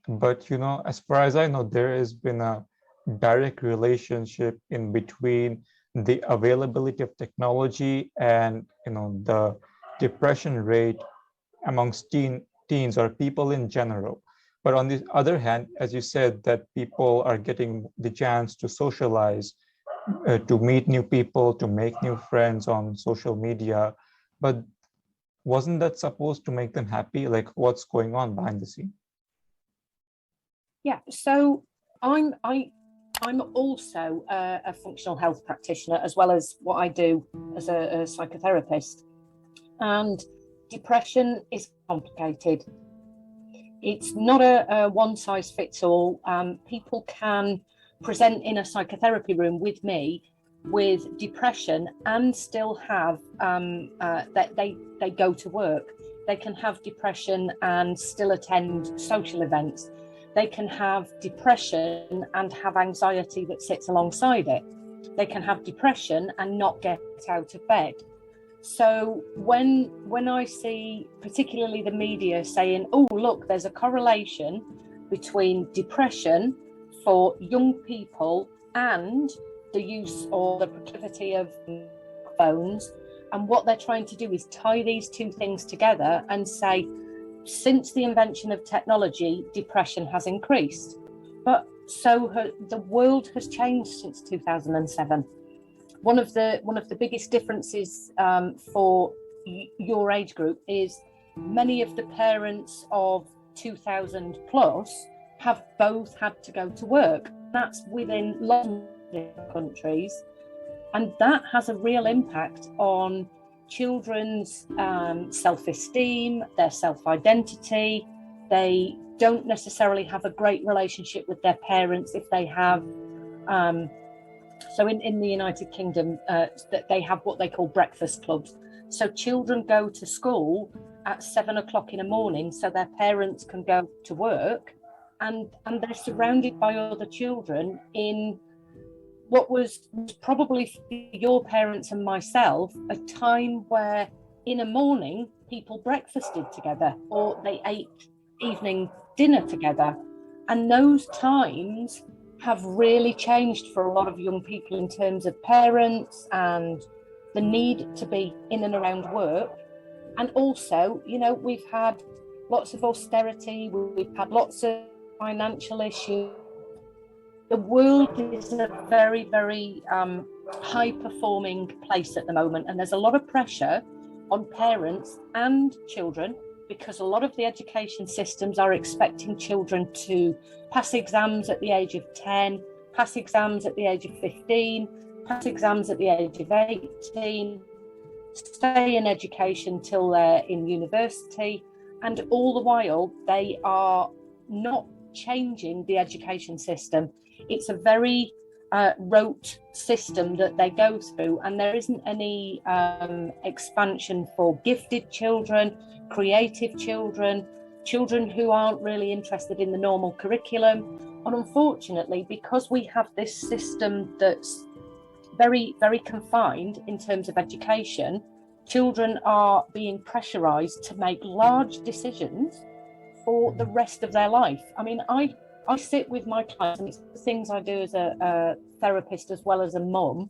But, as far as I know, there has been a direct relationship in between the availability of technology and, the depression rate amongst teens or people in general. But on the other hand, as you said, that people are getting the chance to socialize, to meet new people, to make new friends on social media. But wasn't that supposed to make them happy? Like, what's going on behind the scene? Yeah, so I'm also a functional health practitioner, as well as what I do as a psychotherapist. And depression is complicated. It's not a one size fits all. People can present in a psychotherapy room with me with depression and still have that they go to work. They can have depression and still attend social events. They can have depression and have anxiety that sits alongside it. They can have depression and not get out of bed. So when I see particularly the media saying, oh, look, there's a correlation between depression for young people and the use or the proclivity of phones, and what they're trying to do is tie these two things together and say, since the invention of technology, depression has increased. But the world has changed since 2007. One of the biggest differences for your age group is many of the parents of 2000 plus have both had to go to work. That's within lots of countries, and that has a real impact on children's self-esteem, their self-identity. They don't necessarily have a great relationship with their parents if they have so in the United Kingdom, they have what they call breakfast clubs. So children go to school at 7 o'clock in the morning so their parents can go to work, and they're surrounded by other children in what was probably for your parents and myself a time where in a morning people breakfasted together or they ate evening dinner together. And those times have really changed for a lot of young people in terms of parents and the need to be in and around work. And also, we've had lots of austerity, we've had lots of financial issues. The world is a very, very high performing place at the moment, and there's a lot of pressure on parents and children because a lot of the education systems are expecting children to pass exams at the age of 10, pass exams at the age of 15, pass exams at the age of 18, stay in education till they're in university, and all the while they are not changing the education system. It's a very rote system that they go through, and there isn't any expansion for gifted children, creative children, children who aren't really interested in the normal curriculum. And unfortunately, because we have this system that's very, very confined in terms of education, children are being pressurized to make large decisions for the rest of their life. I mean, I sit with my clients, and it's the things I do as a therapist as well as a mum.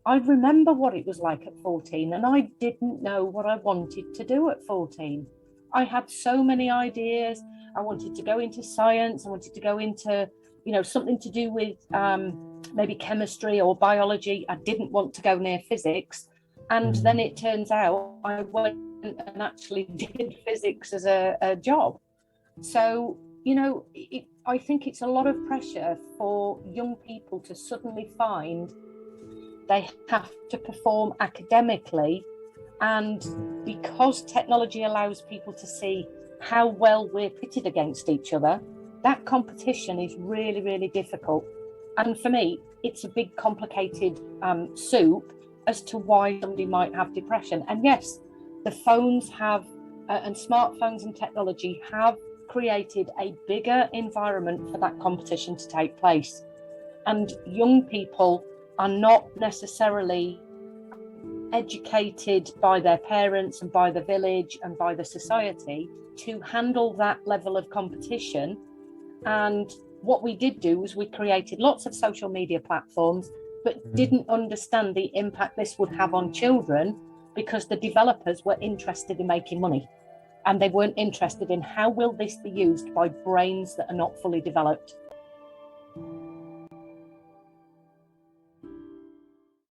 I remember what it was like at 14, and I didn't know what I wanted to do at 14. I had so many ideas. I wanted to go into science. I wanted to go into, something to do with maybe chemistry or biology. I didn't want to go near physics. And then it turns out I went and actually did physics as a job. So, I think it's a lot of pressure for young people to suddenly find they have to perform academically. And because technology allows people to see how well we're pitted against each other, that competition is really, really difficult. And for me, it's a big, complicated soup as to why somebody might have depression. And yes, the phones have, and smartphones and technology have created a bigger environment for that competition to take place. And young people are not necessarily educated by their parents and by the village and by the society to handle that level of competition And what we did do was we created lots of social media platforms, but didn't understand the impact this would have on children, because the developers were interested in making money, and they weren't interested in how will this be used by brains that are not fully developed.